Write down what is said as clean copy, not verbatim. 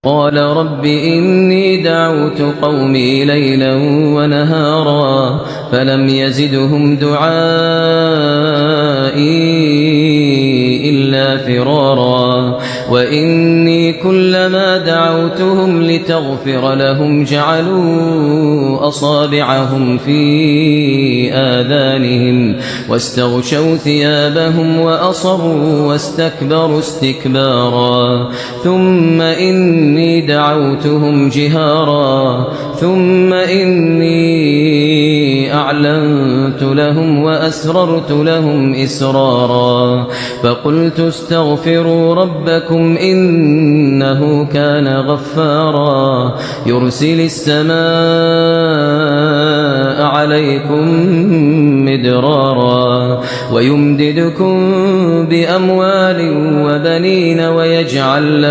قال رب إني دعوت قومي ليلا ونهارا فلم يزدهم دعائي إلا فرارا وإني كلما دعوتهم لتغفر لهم جعلوا أصابعهم في آذانهم واستغشوا ثيابهم وأصروا واستكبروا استكبارا ثم إني دعوتهم جهارا ثم إني أعلنت لهم وأسررت لهم إسرارا فقلت استغفروا ربكم إنه كان غفارا يرسل السماء عليكم مدرارا ويمددكم بأموال وبنين ويجعل